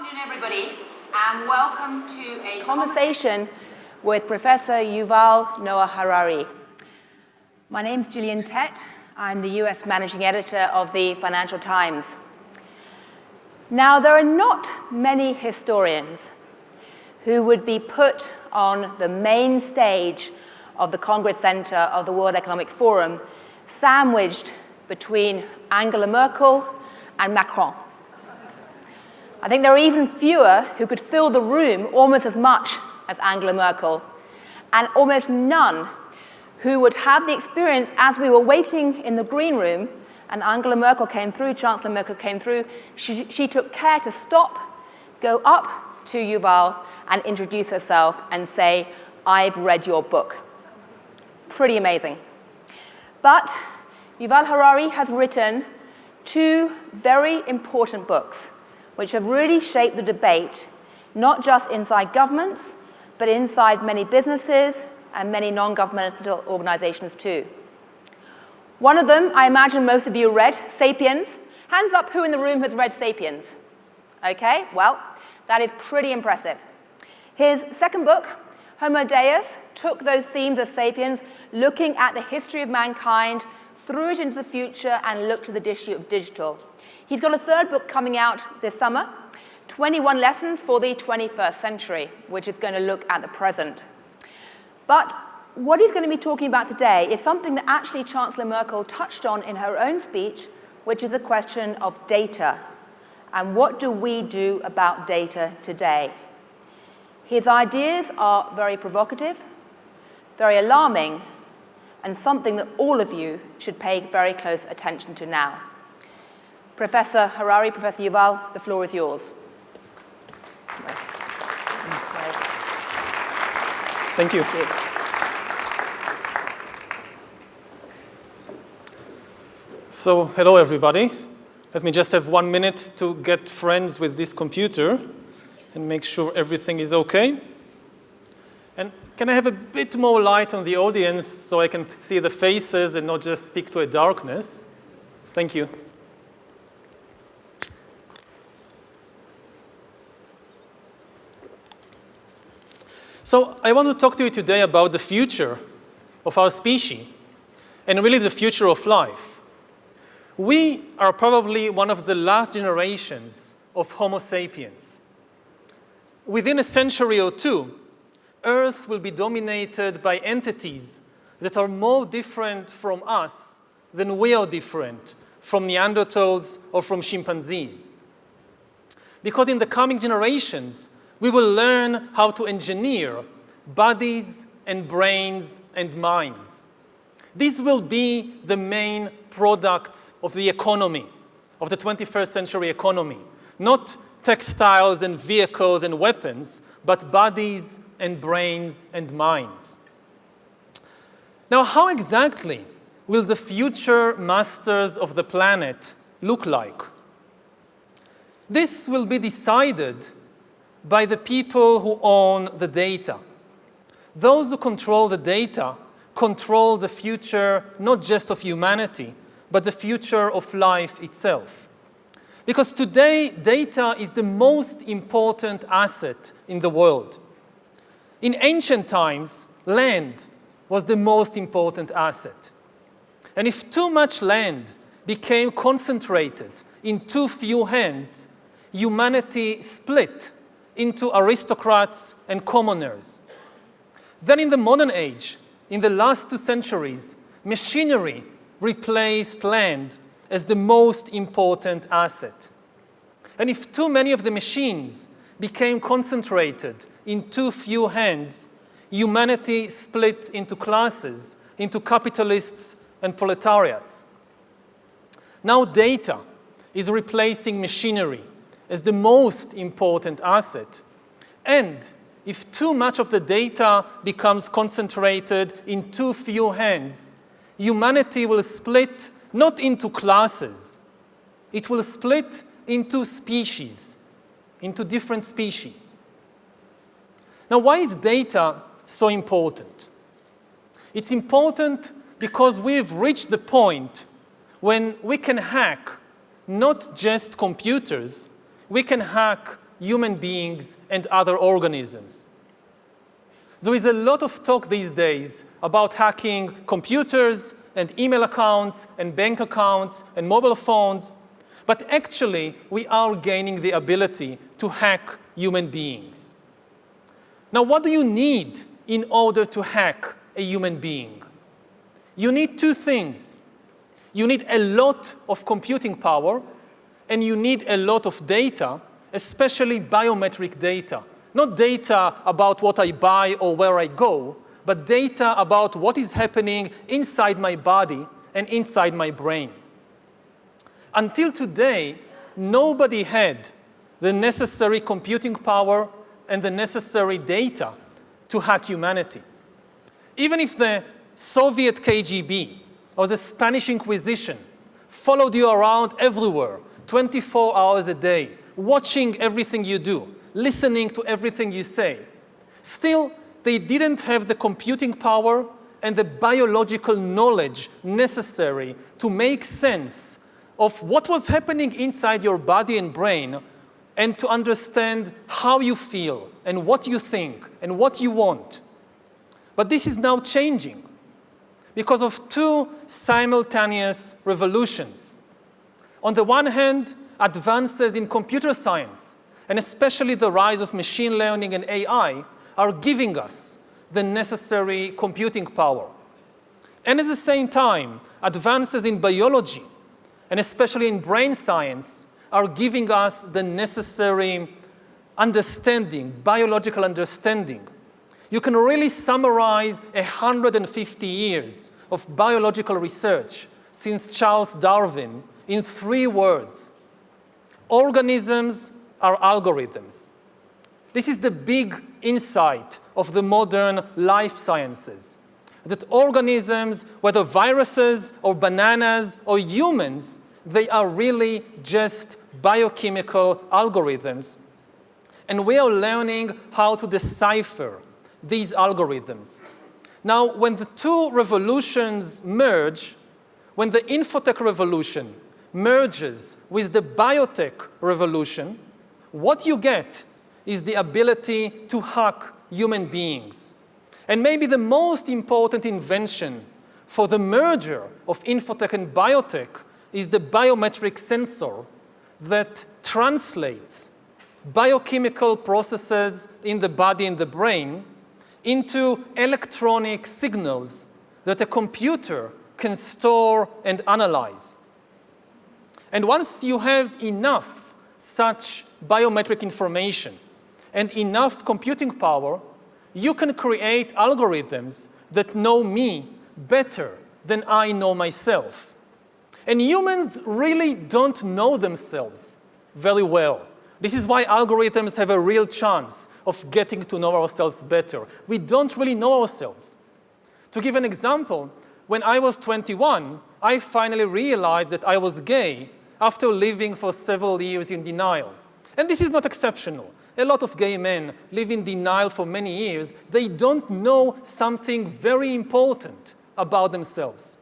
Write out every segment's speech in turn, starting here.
afternoon, everybody, and welcome to a conversation with Professor Yuval Noah Harari. My name's Gillian Tett. I'm the US Managing Editor of the Financial Times. Now, there are not many historians who would be put on the main stage of the Congress Center of the World Economic Forum, sandwiched between Angela Merkel and Macron. I think there are even fewer who could fill the room almost as much as Angela Merkel, and almost none who would have the experience as we were waiting in the green room and Angela Merkel came through, Chancellor Merkel came through, she took care to stop, go up to Yuval and introduce herself and say, "I've read your book." Pretty amazing. But Yuval Harari has written two very important books which have really shaped the debate, not just inside governments, but inside many businesses and many non-governmental organizations too. One of them, I imagine most of you read, Sapiens. Hands up who in the room has read Sapiens? Okay, well, that is pretty impressive. His second book, Homo Deus, took those themes of Sapiens, looking at the history of mankind, threw it into the future, and looked at the issue of digital. He's got a third book coming out this summer, 21 Lessons for the 21st Century, which is going to look at the present. But what he's going to be talking about today is something that actually Chancellor Merkel touched on in her own speech, which is a question of data. And what do we do about data today? His ideas are very provocative, very alarming, and something that all of you should pay very close attention to now. Professor Harari, Professor Yuval, the floor is yours. Thank you. So, hello everybody. Let me just have 1 minute to get friends with this computer and make sure everything is okay. And can I have a bit more light on the audience so I can see the faces and not just speak to a darkness? Thank you. So I want to talk to you today about the future of our species and really the future of life. We are probably one of the last generations of Homo sapiens. Within a century or two, Earth will be dominated by entities that are more different from us than we are different from Neanderthals or from chimpanzees. Because in the coming generations, we will learn how to engineer bodies and brains and minds. These will be the main products of the economy, of the 21st century economy. Not textiles and vehicles and weapons, but bodies and brains and minds. Now, how exactly will the future masters of the planet look like? This will be decided by the people who own the data. Those who control the data control the future not just of humanity, but the future of life itself. Because today, data is the most important asset in the world. In ancient times, land was the most important asset. And if too much land became concentrated in too few hands, humanity split into aristocrats and commoners. Then in the modern age, in the last 2 centuries, machinery replaced land as the most important asset. And if too many of the machines became concentrated in too few hands, humanity split into classes, into capitalists and proletariats. Now data is replacing machinery as the most important asset. And if too much of the data becomes concentrated in too few hands, humanity will split not into classes, it will split into species, into different species. Now, why is data so important? It's important because we've reached the point when we can hack not just computers, we can hack human beings and other organisms. There is a lot of talk these days about hacking computers and email accounts and bank accounts and mobile phones, but actually we are gaining the ability to hack human beings. Now, what do you need in order to hack a human being? You need two things. You need a lot of computing power, and you need a lot of data, especially biometric data. Not data about what I buy or where I go, but data about what is happening inside my body and inside my brain. Until today, nobody had the necessary computing power and the necessary data to hack humanity. Even if the Soviet KGB or the Spanish Inquisition followed you around everywhere, 24 hours a day, watching everything you do, listening to everything you say, still, they didn't have the computing power and the biological knowledge necessary to make sense of what was happening inside your body and brain and to understand how you feel and what you think and what you want. But this is now changing because of two simultaneous revolutions. On the one hand, advances in computer science, and especially the rise of machine learning and AI, are giving us the necessary computing power. And at the same time, advances in biology, and especially in brain science, are giving us the necessary understanding, biological understanding. You can really summarize 150 years of biological research since Charles Darwin in 3 words. Organisms are algorithms. This is the big insight of the modern life sciences, that organisms, whether viruses or bananas or humans, they are really just biochemical algorithms. And we are learning how to decipher these algorithms. Now, when the two revolutions merge, when the infotech revolution merges with the biotech revolution, what you get is the ability to hack human beings. And maybe the most important invention for the merger of infotech and biotech is the biometric sensor that translates biochemical processes in the body and the brain into electronic signals that a computer can store and analyze. And once you have enough such biometric information and enough computing power, you can create algorithms that know me better than I know myself. And humans really don't know themselves very well. This is why algorithms have a real chance of getting to know ourselves better. We don't really know ourselves. To give an example, when I was 21, I finally realized that I was gay after living for several years in denial. And this is not exceptional. A lot of gay men live in denial for many years. They don't know something very important about themselves.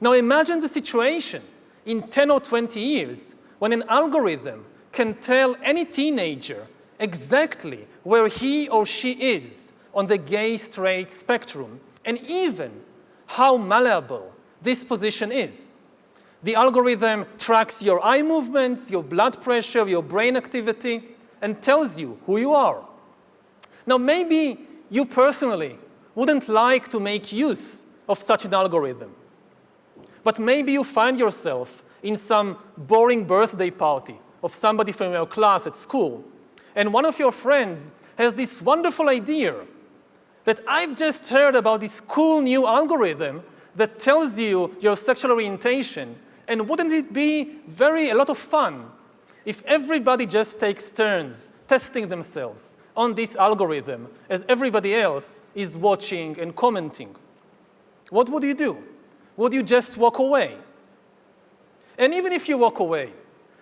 Now imagine the situation in 10 or 20 years when an algorithm can tell any teenager exactly where he or she is on the gay-straight spectrum, and even how malleable this position is. The algorithm tracks your eye movements, your blood pressure, your brain activity, and tells you who you are. Now, maybe you personally wouldn't like to make use of such an algorithm. But maybe you find yourself in some boring birthday party of somebody from your class at school, and one of your friends has this wonderful idea that I've just heard about this cool new algorithm that tells you your sexual orientation, and wouldn't it be a lot of fun if everybody just takes turns testing themselves on this algorithm as everybody else is watching and commenting? What would you do? Would you just walk away? And even if you walk away,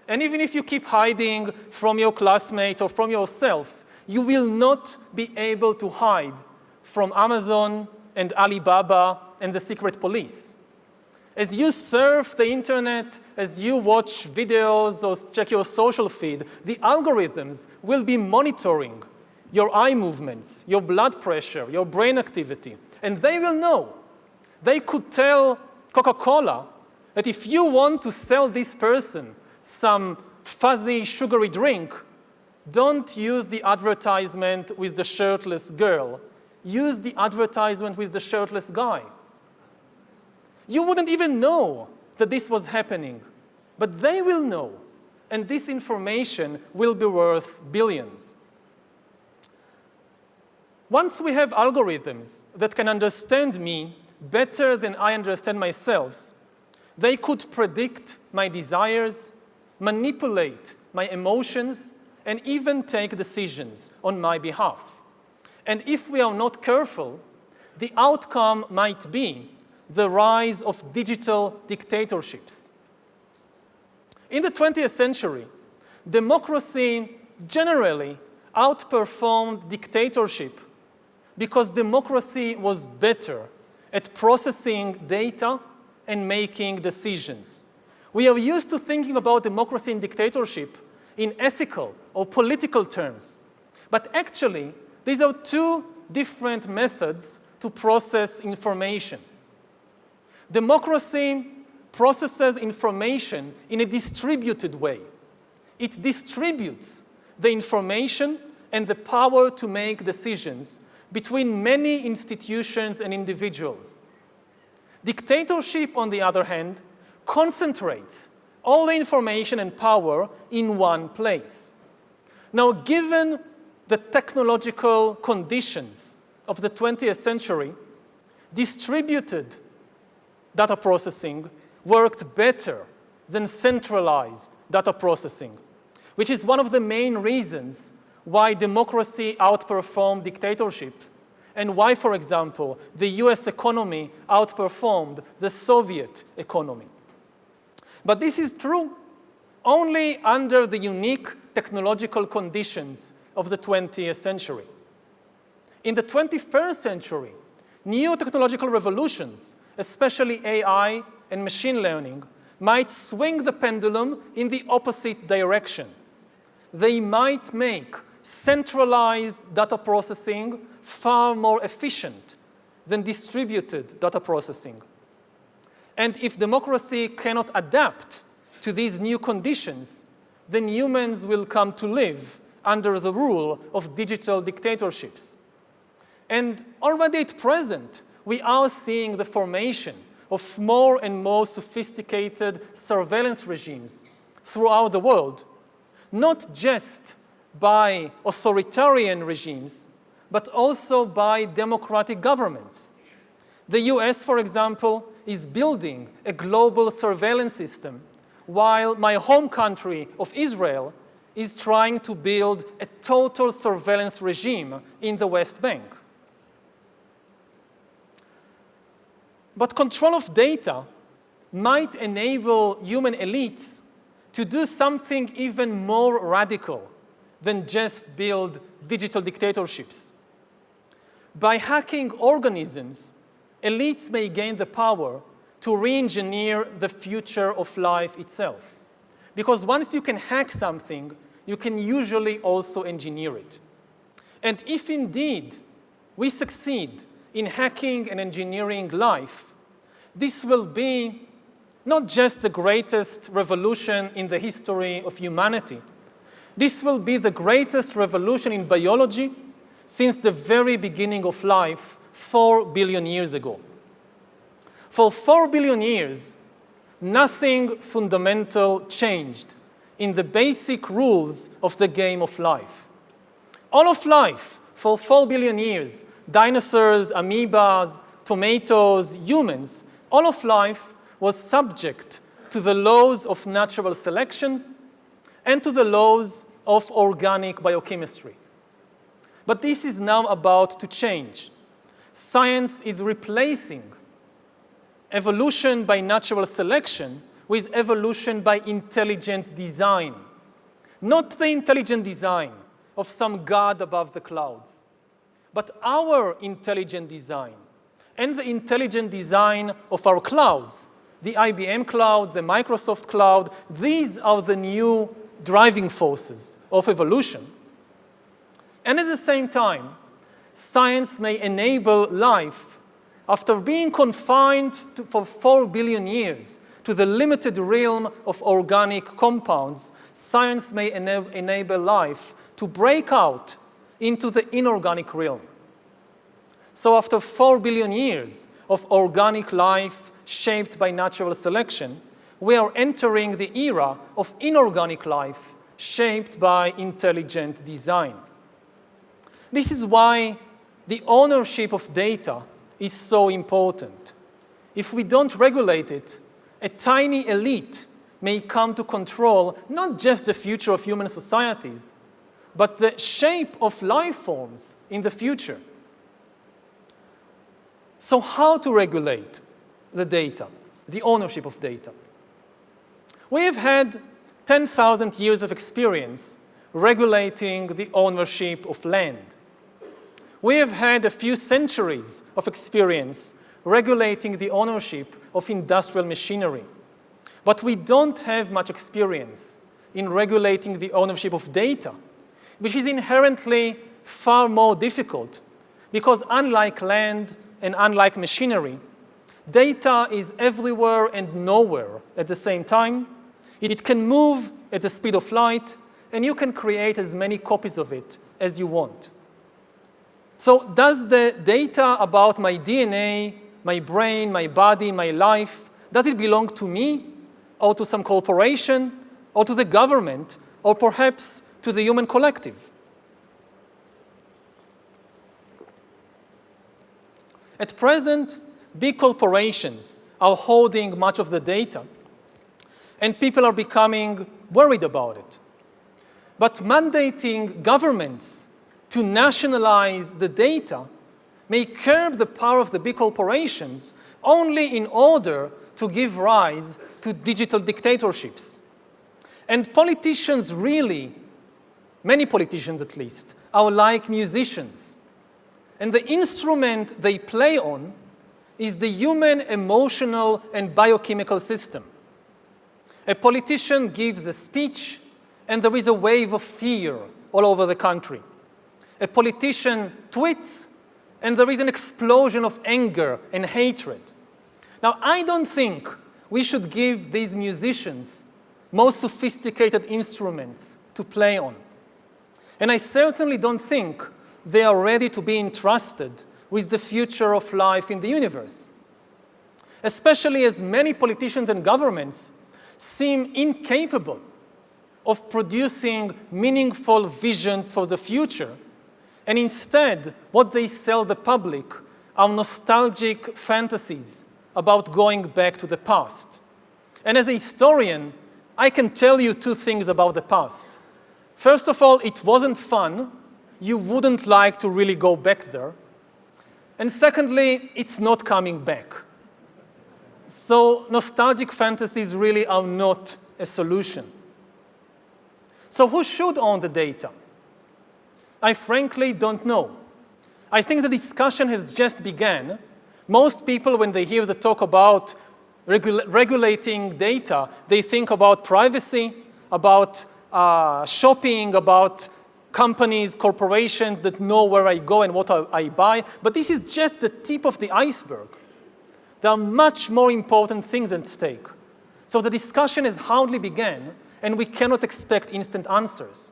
and even if you keep hiding from your classmates or from yourself, you will not be able to hide from Amazon and Alibaba and the secret police. As you surf the internet, as you watch videos or check your social feed, the algorithms will be monitoring your eye movements, your blood pressure, your brain activity, and they will know. They could tell Coca-Cola that if you want to sell this person some fuzzy, sugary drink, don't use the advertisement with the shirtless girl. Use the advertisement with the shirtless guy. You wouldn't even know that this was happening, but they will know, and this information will be worth billions. Once we have algorithms that can understand me better than I understand myself, they could predict my desires, manipulate my emotions, and even take decisions on my behalf. And if we are not careful, the outcome might be the rise of digital dictatorships. In the 20th century, democracy generally outperformed dictatorship because democracy was better at processing data and making decisions. We are used to thinking about democracy and dictatorship in ethical or political terms, but actually, these are two different methods to process information. Democracy processes information in a distributed way. It distributes the information and the power to make decisions between many institutions and individuals. Dictatorship, on the other hand, concentrates all the information and power in one place. Now, given the technological conditions of the 20th century, distributed data processing worked better than centralized data processing, which is one of the main reasons why democracy outperformed dictatorship and why, for example, the US economy outperformed the Soviet economy. But this is true only under the unique technological conditions of the 20th century. In the 21st century, new technological revolutions, especially AI and machine learning, might swing the pendulum in the opposite direction. They might make centralized data processing far more efficient than distributed data processing. And if democracy cannot adapt to these new conditions, then humans will come to live under the rule of digital dictatorships. And already at present, we are seeing the formation of more and more sophisticated surveillance regimes throughout the world, not just by authoritarian regimes, but also by democratic governments. The US, for example, is building a global surveillance system, while my home country of Israel is trying to build a total surveillance regime in the West Bank. But control of data might enable human elites to do something even more radical than just build digital dictatorships. By hacking organisms, elites may gain the power to re-engineer the future of life itself. Because once you can hack something, you can usually also engineer it. And if indeed we succeed in hacking and engineering life, this will be not just the greatest revolution in the history of humanity. This will be the greatest revolution in biology since the very beginning of life 4 billion years ago. For 4 billion years, nothing fundamental changed in the basic rules of the game of life. All of life, for 4 billion years, dinosaurs, amoebas, tomatoes, humans, all of life was subject to the laws of natural selection and to the laws of organic biochemistry. But this is now about to change. Science is replacing evolution by natural selection with evolution by intelligent design. Not the intelligent design of some god above the clouds, but our intelligent design and the intelligent design of our clouds the IBM cloud, the Microsoft cloud, these are the new driving forces of evolution. And at the same time, science may enable life after being confined for 4 billion years to the limited realm of organic compounds. Science may enable life to break out into the inorganic realm. So after 4 billion years of organic life shaped by natural selection, we are entering the era of inorganic life shaped by intelligent design. This is why the ownership of data is so important. If we don't regulate it, a tiny elite may come to control not just the future of human societies, but the shape of life forms in the future. So how to regulate the data, the ownership of data? We have had 10,000 years of experience regulating the ownership of land. We have had a few centuries of experience regulating the ownership of industrial machinery. But we don't have much experience in regulating the ownership of data, which is inherently far more difficult because unlike land and unlike machinery, data is everywhere and nowhere at the same time. It can move at the speed of light, and you can create as many copies of it as you want. So does the data about my DNA, my brain, my body, my life, does it belong to me or to some corporation or to the government or perhaps to the human collective? At present, big corporations are holding much of the data, and people are becoming worried about it. But mandating governments to nationalize the data may curb the power of the big corporations only in order to give rise to digital dictatorships. And politicians really, many politicians at least, are like musicians. And the instrument they play on is the human emotional and biochemical system. A politician gives a speech, and there is a wave of fear all over the country. A politician tweets, and there is an explosion of anger and hatred. Now, I don't think we should give these musicians more sophisticated instruments to play on. And I certainly don't think they are ready to be entrusted with the future of life in the universe, especially as many politicians and governments seem incapable of producing meaningful visions for the future, and instead, what they sell the public are nostalgic fantasies about going back to the past. And as a historian, I can tell you two things about the past. First of all, it wasn't fun. You wouldn't like to really go back there. And secondly, it's not coming back. So nostalgic fantasies really are not a solution. So who should own the data? I frankly don't know. I think the discussion has just begun. Most people, when they hear the talk about regulating data, they think about privacy, about shopping, about companies, corporations that know where I go and what I buy. But this is just the tip of the iceberg. There are much more important things at stake. So the discussion has hardly begun, and we cannot expect instant answers.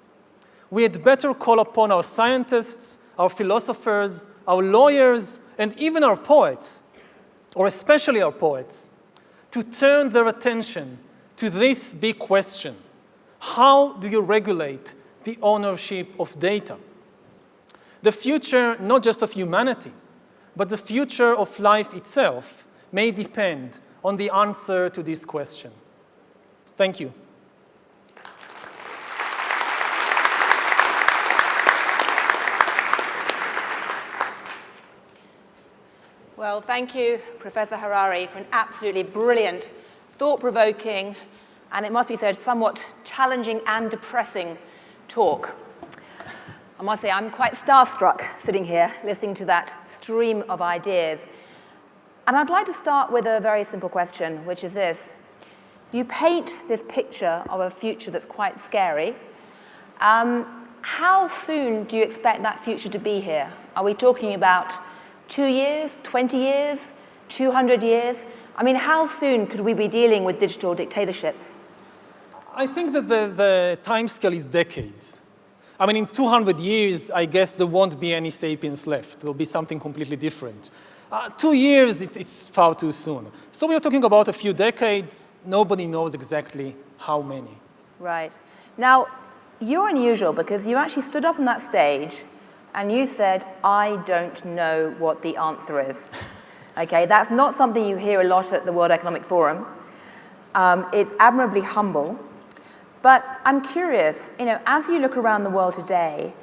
We had better call upon our scientists, our philosophers, our lawyers, and even our poets, or especially our poets, to turn their attention to this big question. How do you regulate the ownership of data? The future, not just of humanity, but the future of life itself may depend on the answer to this question. Thank you. Well, thank you, Professor Harari, for an absolutely brilliant, thought-provoking, and it must be said, somewhat challenging and depressing talk. I must say, I'm quite starstruck sitting here, listening to that stream of ideas. And I'd like to start with a very simple question, which is this. You paint this picture of a future that's quite scary. How soon do you expect that future to be here? Are we talking about 2 years, 20 years, 200 years? I mean, how soon could we be dealing with digital dictatorships? I think that the timescale is decades. I mean, in 200 years, I guess there won't be any sapiens left. There'll be something completely different. 2 years, it's far too soon. So we're talking about a few decades. Nobody knows exactly how many. Right. Now, you're unusual because you actually stood up on that stage and you said, I don't know what the answer is. Okay, that's not something you hear a lot at the World Economic Forum. It's admirably humble. But I'm curious, as you look around the world today,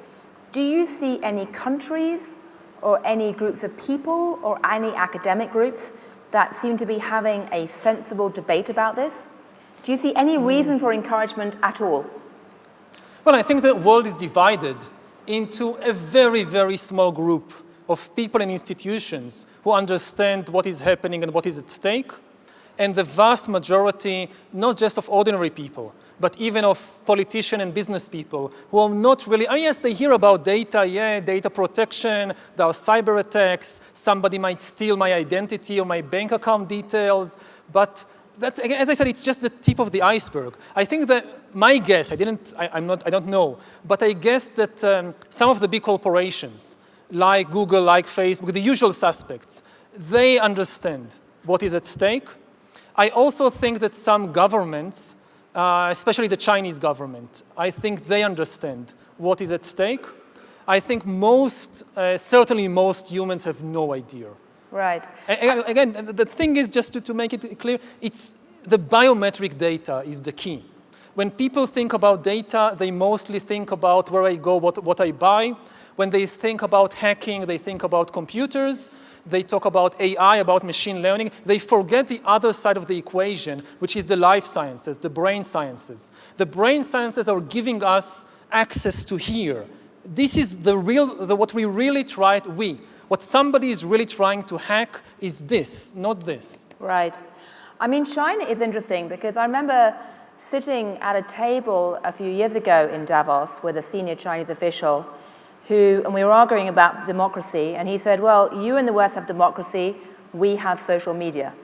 do you see any countries or any groups of people or any academic groups that seem to be having a sensible debate about this? Do you see any reason for encouragement at all? Well, I think the world is divided into a very, very small group of people and institutions who understand what is happening and what is at stake, and the vast majority, not just of ordinary people, but even of politicians and business people who are not really, yes, they hear about data, data protection, there are cyber attacks, somebody might steal my identity or my bank account details, but that, as I said, it's just the tip of the iceberg. I think that my guess, I don't know, but I guess that some of the big corporations, like Google, like Facebook, the usual suspects, they understand what is at stake. I also think that some governments, especially the Chinese government, I think they understand what is at stake. I think certainly most humans have no idea. Right. Again, the thing is, just to make it clear, it's the biometric data is the key. When people think about data, they mostly think about where I go, what I buy. When they think about hacking, they think about computers. They talk about AI, about machine learning. They forget the other side of the equation, which is the life sciences, the brain sciences. The brain sciences are giving us access to here. This is what we really tried, what somebody is really trying to hack is this, not this. Right. I mean, China is interesting because I remember sitting at a table a few years ago in Davos with a senior Chinese official and we were arguing about democracy, and he said, well, you in the West have democracy, we have social media.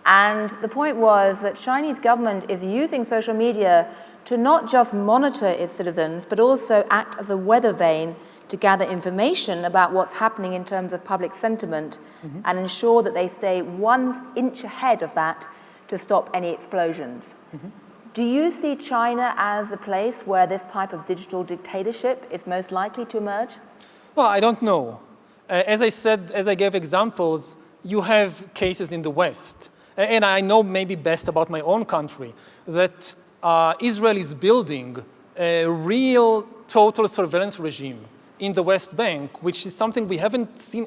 And the point was that Chinese government is using social media to not just monitor its citizens, but also act as a weather vane to gather information about what's happening in terms of public sentiment and ensure that they stay 1 inch ahead of that to stop any explosions. Do you see China as a place where this type of digital dictatorship is most likely to emerge? Well, I don't know. As I said, as I gave examples, you have cases in the West. And I know maybe best about my own country, that Israel is building a real total surveillance regime in the West Bank, which is something we haven't seen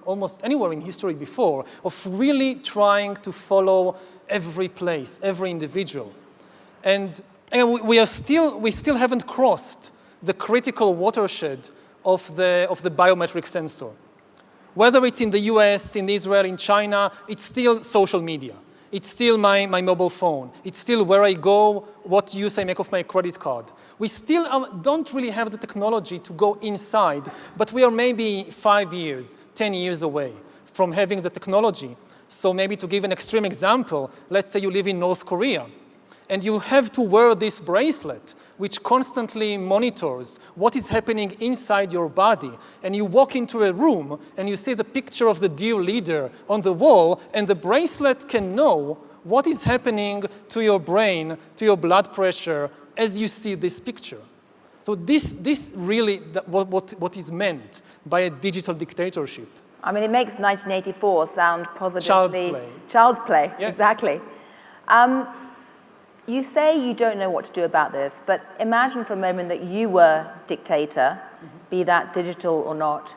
almost anywhere in history before, of really trying to follow every place, every individual. And we still haven't crossed the critical watershed of the biometric sensor. Whether it's in the US, in Israel, in China, it's still social media. It's still my mobile phone. It's still where I go, what use I make of my credit card. We still don't really have the technology to go inside, but we are maybe 5 years, 10 years away from having the technology. So maybe to give an extreme example, let's say you live in North Korea, and you have to wear this bracelet, which constantly monitors what is happening inside your body. And you walk into a room, and you see the picture of the dear leader on the wall, and the bracelet can know what is happening to your brain, to your blood pressure, as you see this picture. So this really, what is meant by a digital dictatorship. I mean, it makes 1984 sound positively... Child's play. Child's play, yeah. Exactly. You say you don't know what to do about this, but imagine for a moment that you were dictator, be that digital or not.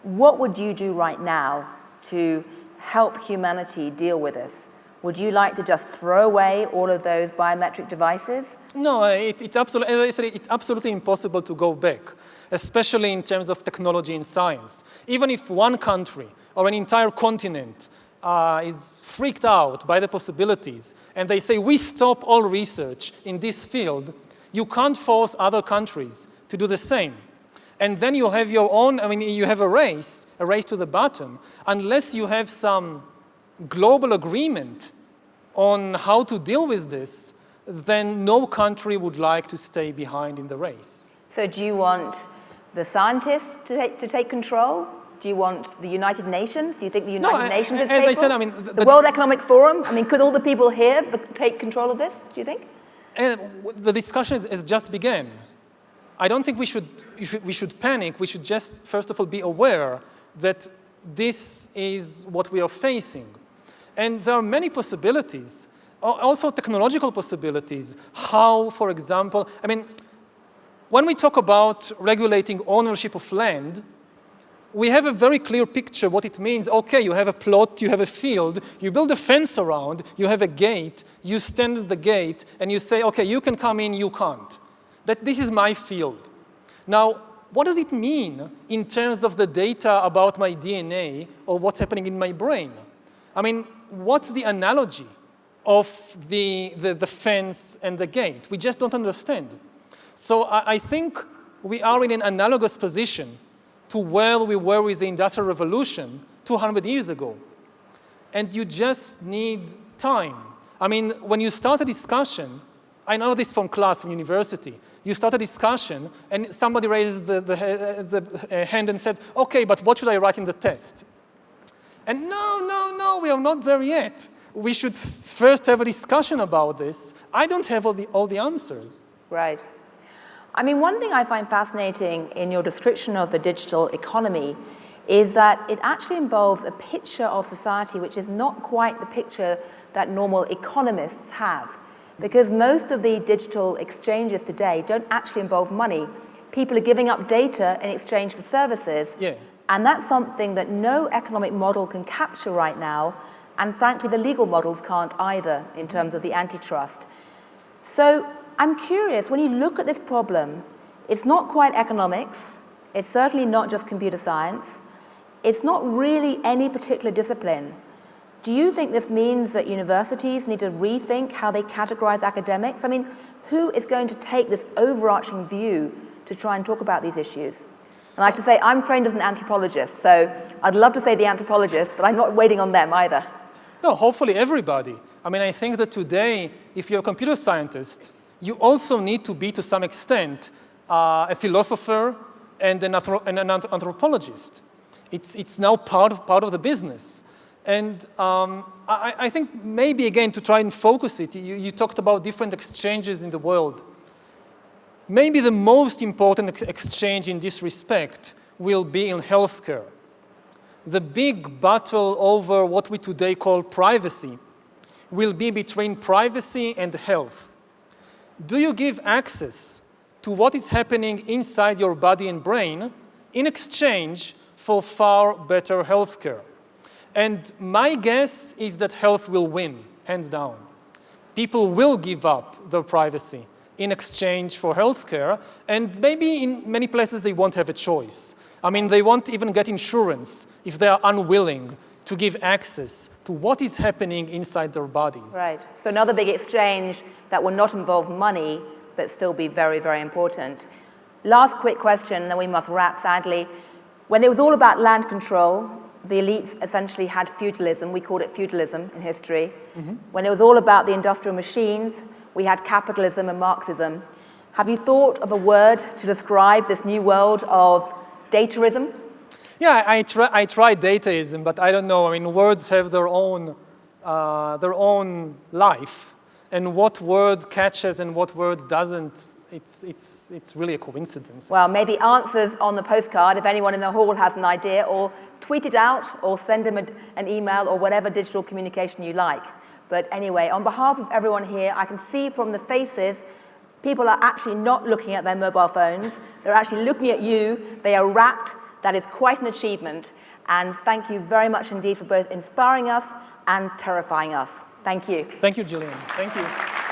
What would you do right now to help humanity deal with this? Would you like to just throw away all of those biometric devices? No, it's absolutely, as I said, it's absolutely impossible to go back, especially in terms of technology and science. Even if one country or an entire continent is freaked out by the possibilities, and they say, we stop all research in this field, you can't force other countries to do the same. And then you have your own, you have a race to the bottom, unless you have some global agreement on how to deal with this, then no country would like to stay behind in the race. So do you want the scientists to take control? Do you want the United Nations? Do you think the United Nations is capable? As I said, the World Economic Forum? Could all the people here take control of this, do you think? The discussion has just begun. I don't think we should panic. We should just, first of all, be aware that this is what we are facing. And there are many possibilities, also technological possibilities. How, for example, when we talk about regulating ownership of land, we have a very clear picture what it means. Okay, you have a plot, you have a field, you build a fence around, you have a gate, you stand at the gate, and you say, okay, you can come in, you can't. This is my field. Now, what does it mean in terms of the data about my DNA or what's happening in my brain? What's the analogy of the fence and the gate? We just don't understand. So I think we are in an analogous position to where we were with the Industrial Revolution 200 years ago. And you just need time. When you start a discussion, I know this from class, from university, you start a discussion and somebody raises the hand and says, okay, but what should I write in the test? And no, we are not there yet. We should first have a discussion about this. I don't have all the answers. Right. One thing I find fascinating in your description of the digital economy is that it actually involves a picture of society which is not quite the picture that normal economists have. Because most of the digital exchanges today don't actually involve money. People are giving up data in exchange for services. Yeah. And that's something that no economic model can capture right now. And frankly, the legal models can't either in terms of the antitrust. So I'm curious, when you look at this problem, it's not quite economics. It's certainly not just computer science. It's not really any particular discipline. Do you think this means that universities need to rethink how they categorize academics? Who is going to take this overarching view to try and talk about these issues? And I have to say, I'm trained as an anthropologist, so I'd love to say the anthropologists, but I'm not waiting on them either. No, hopefully everybody. I think that today, if you're a computer scientist, you also need to be, to some extent, a philosopher and an anthropologist. It's now part of the business. And I think maybe, again, to try and focus it, you talked about different exchanges in the world. Maybe the most important exchange in this respect will be in healthcare. The big battle over what we today call privacy will be between privacy and health. Do you give access to what is happening inside your body and brain in exchange for far better healthcare? And my guess is that health will win, hands down. People will give up their privacy in exchange for healthcare, and maybe in many places they won't have a choice. They won't even get insurance if they are unwilling to give access to what is happening inside their bodies. Right. So another big exchange that will not involve money, but still be very, very important. Last quick question, then we must wrap, sadly. When it was all about land control, the elites essentially had feudalism. We called it feudalism in history. Mm-hmm. When it was all about the industrial machines, we had capitalism and Marxism. Have you thought of a word to describe this new world of dataism? Yeah, I tried dataism, but I don't know. Words have their own life, and what word catches and what word doesn't, it's really a coincidence. Well, maybe answers on the postcard if anyone in the hall has an idea, or tweet it out, or send him an email, or whatever digital communication you like. But anyway, on behalf of everyone here, I can see from the faces, people are actually not looking at their mobile phones. They're actually looking at you. They are rapt. That is quite an achievement. And thank you very much indeed for both inspiring us and terrifying us. Thank you. Thank you, Gillian. Thank you.